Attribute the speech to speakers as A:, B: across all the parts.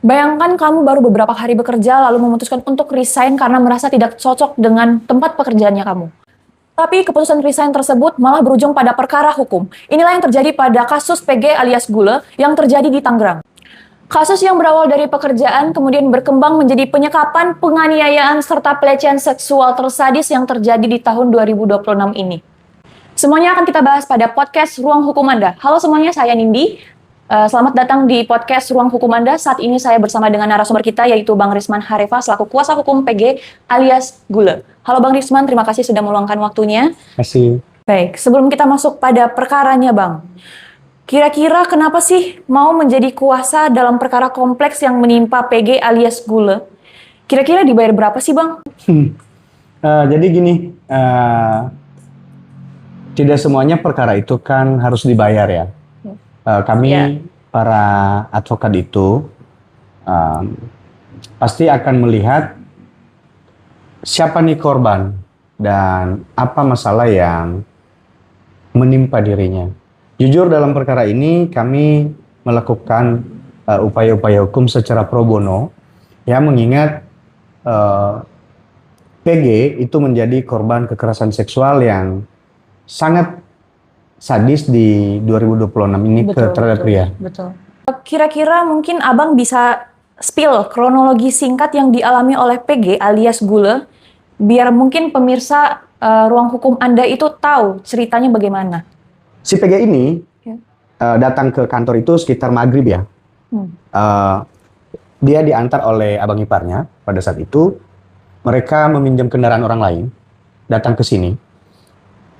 A: Bayangkan kamu baru beberapa hari bekerja lalu memutuskan untuk resign karena merasa tidak cocok dengan tempat pekerjaannya kamu. Tapi keputusan resign tersebut malah berujung pada perkara hukum. Inilah yang terjadi pada kasus PG alias Gule yang terjadi di Tangerang. Kasus yang berawal dari pekerjaan kemudian berkembang menjadi penyekapan, penganiayaan, serta pelecehan seksual tersadis yang terjadi di tahun 2026 ini. Semuanya akan kita bahas pada podcast Ruang Hukum Anda. Halo semuanya, saya Nindi. Selamat datang di podcast Ruang Hukum Anda. Saat ini saya bersama dengan narasumber kita yaitu Bang Risman Harefa selaku kuasa hukum PG alias Gule. Halo Bang Risman, terima kasih sudah meluangkan waktunya.
B: Terima kasih.
A: Baik, sebelum kita masuk pada perkaranya Bang, kira-kira kenapa sih mau menjadi kuasa dalam perkara kompleks yang menimpa PG alias Gule? Kira-kira dibayar berapa sih Bang?
B: Jadi gini, tidak semuanya perkara itu kan harus dibayar ya. Kami para advokat itu pasti akan melihat siapa nih korban dan apa masalah yang menimpa dirinya. Jujur dalam perkara ini kami melakukan upaya-upaya hukum secara pro bono, ya mengingat PG itu menjadi korban kekerasan seksual yang sangat sadis di 2026 ini terhadap pria.
A: Betul. Kira-kira mungkin Abang bisa spill kronologi singkat yang dialami oleh PG alias Gule, biar mungkin pemirsa Ruang Hukum Anda itu tahu ceritanya bagaimana.
B: Si PG ini datang ke kantor itu sekitar maghrib ya. Dia diantar oleh abang iparnya pada saat itu. Mereka meminjam kendaraan orang lain, datang ke sini.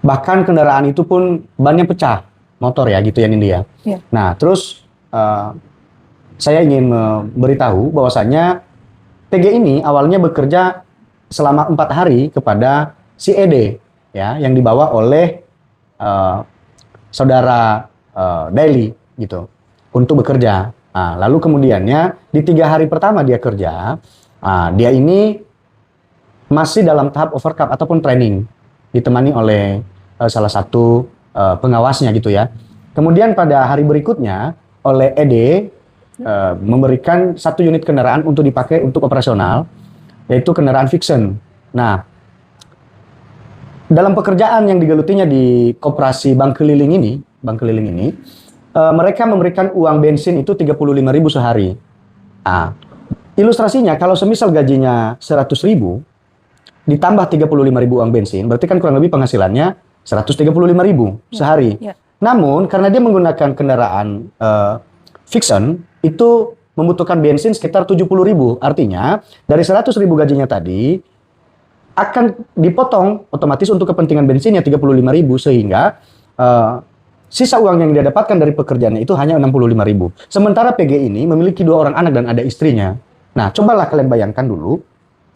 B: Bahkan kendaraan itu pun bannya pecah, motor ya gitu ya Nindi ya. Nah terus saya ingin memberitahu bahwasannya PG ini awalnya bekerja selama 4 hari kepada si ED ya, yang dibawa oleh saudara Daily gitu untuk bekerja. Nah, lalu kemudiannya di 3 hari pertama dia kerja, dia ini masih dalam tahap overcap ataupun training, ditemani oleh salah satu pengawasnya gitu ya. Kemudian pada hari berikutnya oleh ED memberikan 1 unit kendaraan untuk dipakai untuk operasional, yaitu kendaraan Vixen. Nah, dalam pekerjaan yang digelutinya di koperasi bank keliling ini, mereka memberikan uang bensin itu 35.000 sehari. Nah, ilustrasinya kalau semisal gajinya 100.000 ditambah 35.000 uang bensin, berarti kan kurang lebih penghasilannya 135.000 sehari. Namun karena dia menggunakan kendaraan Vixen, itu membutuhkan bensin sekitar 70.000. Artinya dari 100.000 gajinya tadi akan dipotong otomatis untuk kepentingan bensinnya 35.000, sehingga sisa uang yang dia dapatkan dari pekerjaannya itu hanya 65.000. Sementara PG ini memiliki 2 orang anak dan ada istrinya. Nah, cobalah kalian bayangkan dulu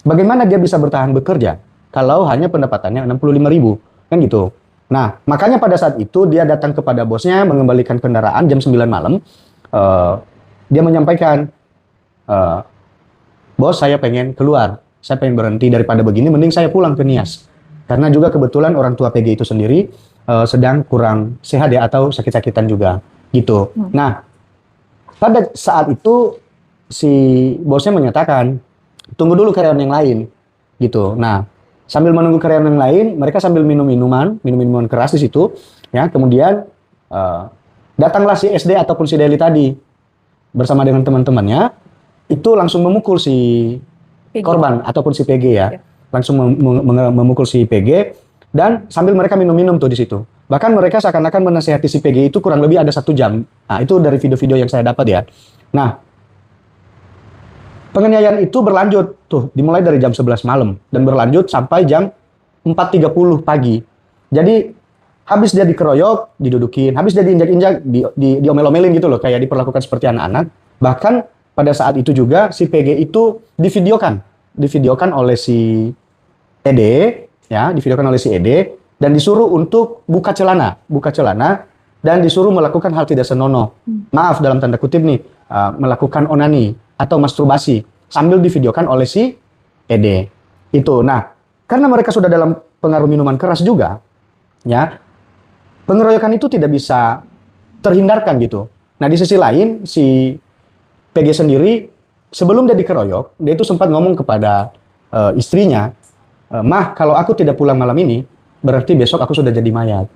B: bagaimana dia bisa bertahan bekerja kalau hanya pendapatannya 65.000, kan gitu. Nah, makanya pada saat itu dia datang kepada bosnya mengembalikan kendaraan jam 9 malam. Dia menyampaikan, bos saya pengen keluar, saya pengen berhenti daripada begini, mending saya pulang ke Nias. Karena juga kebetulan orang tua PG itu sendiri sedang kurang sehat ya, atau sakit-sakitan juga gitu. Nah, pada saat itu si bosnya menyatakan, tunggu dulu karyawan yang lain gitu. Nah, sambil menunggu karyawan yang lain, mereka sambil minum minuman keras di situ ya. Kemudian datanglah si SD ataupun si Deli tadi bersama dengan teman-temannya, itu langsung memukul si korban ataupun si PG ya. Langsung memukul si PG dan sambil mereka minum-minum tuh di situ. Bahkan mereka seakan-akan menasihati si PG itu kurang lebih ada 1 jam. Nah, itu dari video-video yang saya dapat ya. Nah, penganiayaan itu berlanjut tuh, dimulai dari jam 11 malam dan berlanjut sampai jam 4.30 pagi. Jadi habis dia dikeroyok, didudukin, habis dia diinjak-injak, diomel-omelin gitu loh, kayak diperlakukan seperti anak-anak. Bahkan pada saat itu juga si PG itu divideokan oleh si ED ya, dan disuruh untuk buka celana dan disuruh melakukan hal tidak senonoh. Maaf dalam tanda kutip nih, melakukan onani atau masturbasi sambil divideokan oleh si ED itu. Nah, karena mereka sudah dalam pengaruh minuman keras juga, ya, pengeroyokan itu tidak bisa terhindarkan gitu. Nah, di sisi lain si PG sendiri sebelum dia dikeroyok, dia itu sempat ngomong kepada istrinya, "Mah, kalau aku tidak pulang malam ini, berarti besok aku sudah jadi mayat."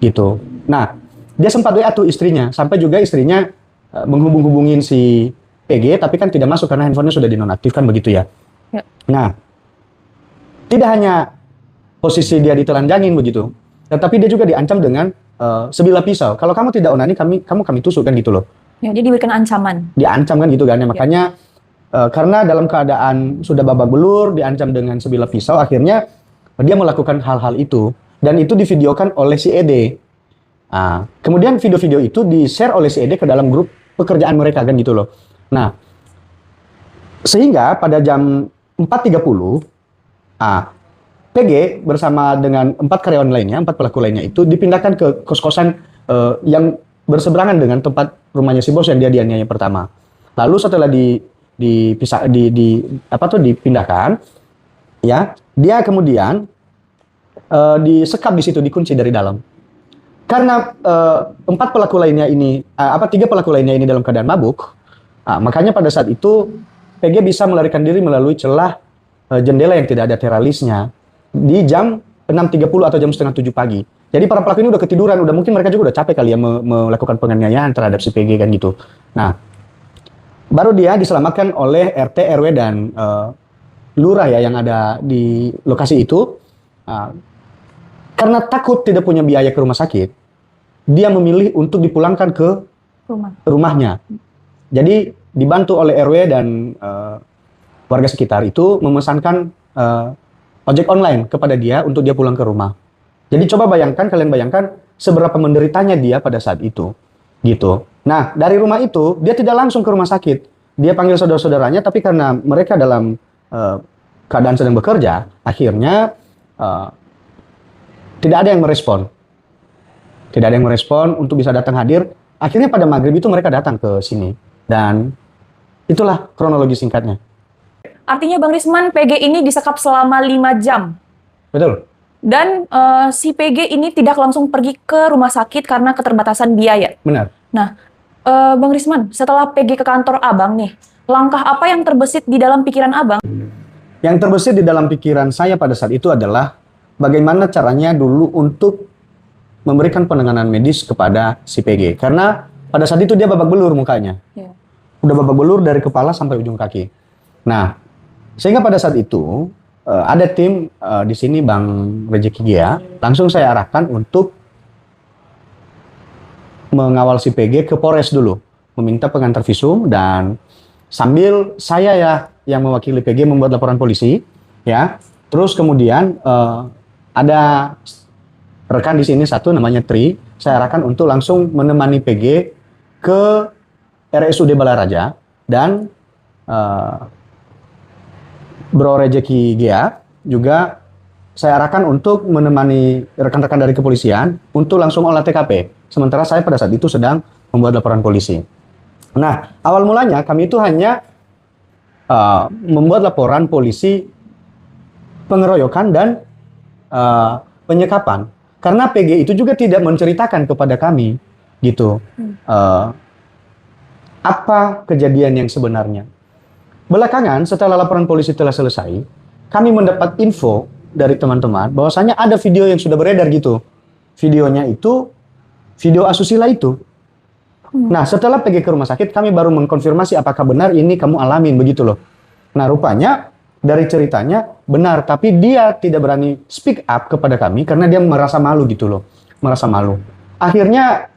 B: Gitu. Nah, dia sempat WA tuh istrinya, sampai juga istrinya menghubung-hubungin si PG, tapi kan tidak masuk karena handphonenya sudah dinonaktifkan begitu ya.
A: Ya.
B: Nah, tidak hanya posisi dia ditelanjangin begitu, tetapi dia juga diancam dengan sebilah pisau. Kalau kamu tidak onani, kami tusuk kan gitu loh.
A: Ya, jadi diberikan ancaman.
B: Diancam kan gitu kan ya. Makanya karena dalam keadaan sudah babak belur, diancam dengan sebilah pisau, akhirnya dia melakukan hal-hal itu dan itu divideokan oleh si Ede. Nah, kemudian video-video itu di-share oleh si Ede ke dalam grup pekerjaan mereka kan gitu loh. Nah, sehingga pada jam 4.30 PG bersama dengan 4 karyawan lainnya, 4 pelaku lainnya itu dipindahkan ke kos-kosan yang berseberangan dengan tempat rumahnya si bos yang dia dianiaya pertama. Lalu setelah dipindahkan, ya, dia kemudian disekap di situ, dikunci dari dalam. Karena 3 pelaku lainnya ini dalam keadaan mabuk, makanya pada saat itu PG bisa melarikan diri melalui celah jendela yang tidak ada teralisnya di jam 6.30 atau jam setengah 7 pagi. Jadi para pelaku ini udah ketiduran, mungkin mereka juga udah capek kali ya melakukan penganiayaan terhadap si PG kan gitu. Nah, baru dia diselamatkan oleh RT, RW dan lurah ya yang ada di lokasi itu. Karena takut tidak punya biaya ke rumah sakit, dia memilih untuk dipulangkan ke rumahnya. Jadi dibantu oleh RW dan warga sekitar itu memesankan ojek online kepada dia untuk dia pulang ke rumah. Jadi kalian bayangkan seberapa menderitanya dia pada saat itu, gitu. Nah, dari rumah itu dia tidak langsung ke rumah sakit. Dia panggil saudara-saudaranya, tapi karena mereka dalam keadaan sedang bekerja, akhirnya tidak ada yang merespon. Tidak ada yang merespon untuk bisa datang hadir. Akhirnya pada maghrib itu mereka datang ke sini. Dan itulah kronologi singkatnya.
A: Artinya Bang Risman, PG ini disekap selama 5 jam.
B: Betul.
A: Dan si PG ini tidak langsung pergi ke rumah sakit karena keterbatasan biaya.
B: Benar.
A: Nah, Bang Risman, setelah PG ke kantor Abang nih, langkah apa yang terbesit di dalam pikiran Abang?
B: Yang terbesit di dalam pikiran saya pada saat itu adalah bagaimana caranya dulu untuk memberikan penanganan medis kepada si PG. Karena pada saat itu dia babak belur mukanya.
A: Yeah.
B: Udah babak belur dari kepala sampai ujung kaki. Nah, sehingga pada saat itu ada tim di sini Bang Rejeki Gia, langsung saya arahkan untuk mengawal si PG ke Polres dulu, meminta pengantar visum dan sambil saya ya yang mewakili PG membuat laporan polisi, ya. Terus kemudian ada rekan di sini satu namanya Tri, saya arahkan untuk langsung menemani PG ke RSUD Balaraja dan Bro Rejeki Gia juga saya arahkan untuk menemani rekan-rekan dari kepolisian untuk langsung olah TKP. Sementara saya pada saat itu sedang membuat laporan polisi. Nah, awal mulanya kami itu hanya membuat laporan polisi pengeroyokan dan penyekapan. Karena PG itu juga tidak menceritakan kepada kami, gitu, apa kejadian yang sebenarnya. Belakangan, setelah laporan polisi telah selesai, kami mendapat info dari teman-teman bahwasanya ada video yang sudah beredar gitu. Videonya itu video asusila itu. Nah, setelah pergi ke rumah sakit, kami baru mengkonfirmasi apakah benar ini kamu alamin begitu loh. Nah, rupanya dari ceritanya benar, tapi dia tidak berani speak up kepada kami karena dia merasa malu gitu loh. Merasa malu. Akhirnya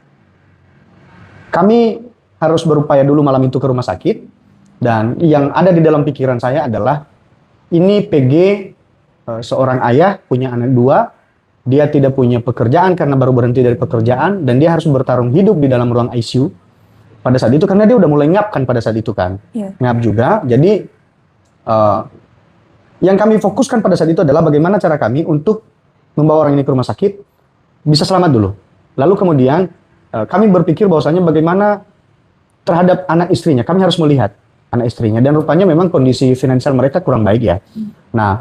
B: kami harus berupaya dulu malam itu ke rumah sakit. Dan yang ada di dalam pikiran saya adalah ini PG seorang ayah punya anak 2, dia tidak punya pekerjaan karena baru berhenti dari pekerjaan dan dia harus bertarung hidup di dalam ruang ICU pada saat itu karena dia udah mulai ngap kan pada saat itu kan, ngap juga. Jadi yang kami fokuskan pada saat itu adalah bagaimana cara kami untuk membawa orang ini ke rumah sakit bisa selamat dulu. Lalu kemudian kami berpikir bahwasanya bagaimana terhadap anak istrinya, kami harus melihat anak istrinya dan rupanya memang kondisi finansial mereka kurang baik ya. Nah,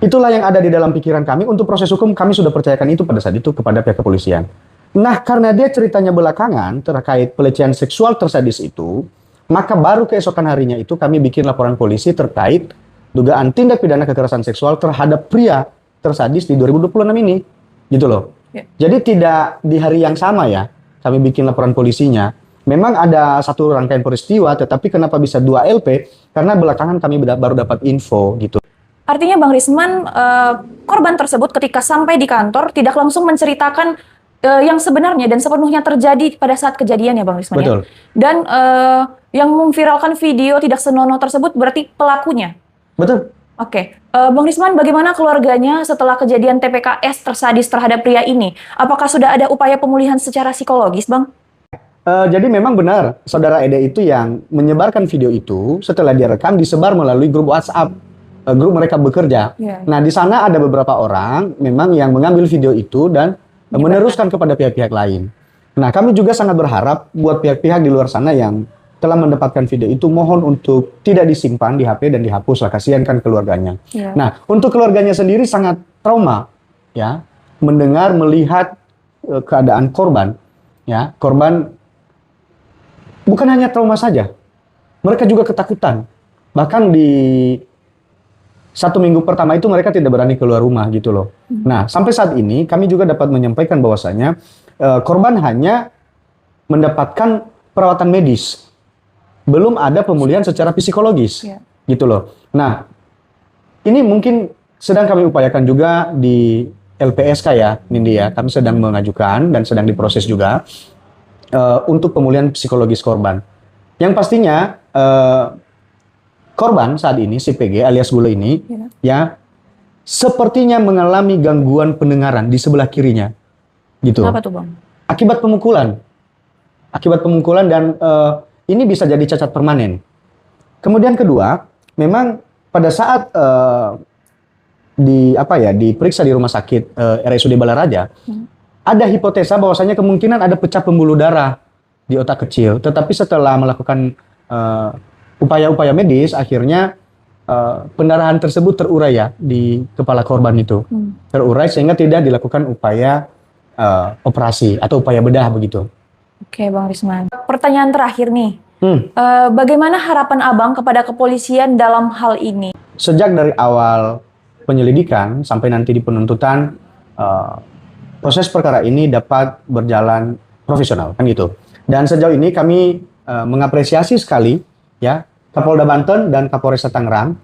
B: itulah yang ada di dalam pikiran kami. Untuk proses hukum kami sudah percayakan itu pada saat itu kepada pihak kepolisian. Nah, karena dia ceritanya belakangan terkait pelecehan seksual tersadis itu, Maka baru keesokan harinya itu kami bikin laporan polisi terkait dugaan tindak pidana kekerasan seksual terhadap pria tersadis di 2026 ini. Gitu loh.
A: Ya.
B: Jadi tidak di hari yang sama ya, kami bikin laporan polisinya. Memang ada satu rangkaian peristiwa, tetapi kenapa bisa 2 LP? Karena belakangan kami baru dapat info gitu.
A: Artinya Bang Risman, korban tersebut ketika sampai di kantor tidak langsung menceritakan yang sebenarnya dan sepenuhnya terjadi pada saat kejadian ya Bang Risman.
B: Betul.
A: Ya? Dan yang memviralkan video tidak senonoh tersebut berarti pelakunya.
B: Betul.
A: Oke, Bang Risman, bagaimana keluarganya setelah kejadian TPKS tersadis terhadap pria ini? Apakah sudah ada upaya pemulihan secara psikologis, Bang?
B: Jadi memang benar, saudara Ede itu yang menyebarkan video itu setelah direkam disebar melalui grup WhatsApp, grup mereka bekerja.
A: Yeah.
B: Nah di sana ada beberapa orang memang yang mengambil video itu dan meneruskan kepada pihak-pihak lain. Nah kami juga sangat berharap buat pihak-pihak di luar sana yang telah mendapatkan video itu mohon untuk tidak disimpan di HP dan dihapus lah, kasihan kan keluarganya.
A: Yeah.
B: Nah untuk keluarganya sendiri sangat trauma ya mendengar melihat keadaan korban ya, korban bukan hanya trauma saja, mereka juga ketakutan. Bahkan di 1 minggu pertama itu mereka tidak berani keluar rumah gitu loh. Nah sampai saat ini kami juga dapat menyampaikan bahwasanya korban hanya mendapatkan perawatan medis, belum ada pemulihan secara psikologis, gitu loh. Nah ini mungkin sedang kami upayakan juga di LPSK ya, Nindi ya. Kami sedang mengajukan dan sedang diproses juga untuk pemulihan psikologis korban. Yang pastinya korban saat ini si PG alias Gule ini ya sepertinya mengalami gangguan pendengaran di sebelah kirinya, gitu.
A: Kenapa tuh Bang?
B: Akibat pemukulan dan ini bisa jadi cacat permanen. Kemudian kedua, memang pada saat diperiksa di rumah sakit RSUD Balaraja, ada hipotesa bahwasanya kemungkinan ada pecah pembuluh darah di otak kecil. Tetapi setelah melakukan upaya-upaya medis, akhirnya pendarahan tersebut terurai ya di kepala korban itu. Terurai sehingga tidak dilakukan upaya operasi atau upaya bedah begitu.
A: Oke Bang Risman. Pertanyaan terakhir nih. Bagaimana harapan Abang kepada kepolisian dalam hal ini?
B: Sejak dari awal penyelidikan sampai nanti di penuntutan, proses perkara ini dapat berjalan profesional kan gitu. Dan sejauh ini kami mengapresiasi sekali ya Kapolda Banten dan Kapolresta Tangerang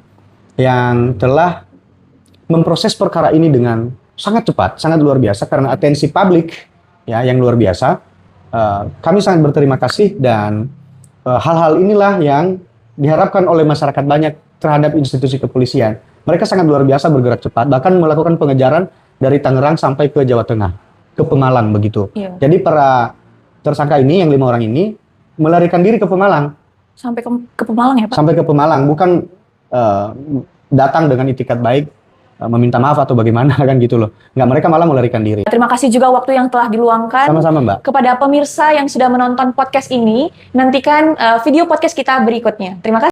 B: yang telah memproses perkara ini dengan sangat cepat, sangat luar biasa karena atensi publik ya yang luar biasa. Kami sangat berterima kasih dan hal-hal inilah yang diharapkan oleh masyarakat banyak terhadap institusi kepolisian. Mereka sangat luar biasa bergerak cepat, bahkan melakukan pengejaran dari Tangerang sampai ke Jawa Tengah, ke Pemalang begitu.
A: Iya.
B: Jadi para tersangka ini, yang 5 orang ini, melarikan diri ke Pemalang.
A: Sampai ke Pemalang ya Pak?
B: Sampai ke Pemalang, bukan datang dengan itikat baik, meminta maaf atau bagaimana kan gitu loh. Nggak, mereka malah melarikan diri.
A: Terima kasih juga waktu yang telah diluangkan.
B: Sama-sama Mbak.
A: Kepada pemirsa yang sudah menonton podcast ini, nantikan video podcast kita berikutnya. Terima kasih.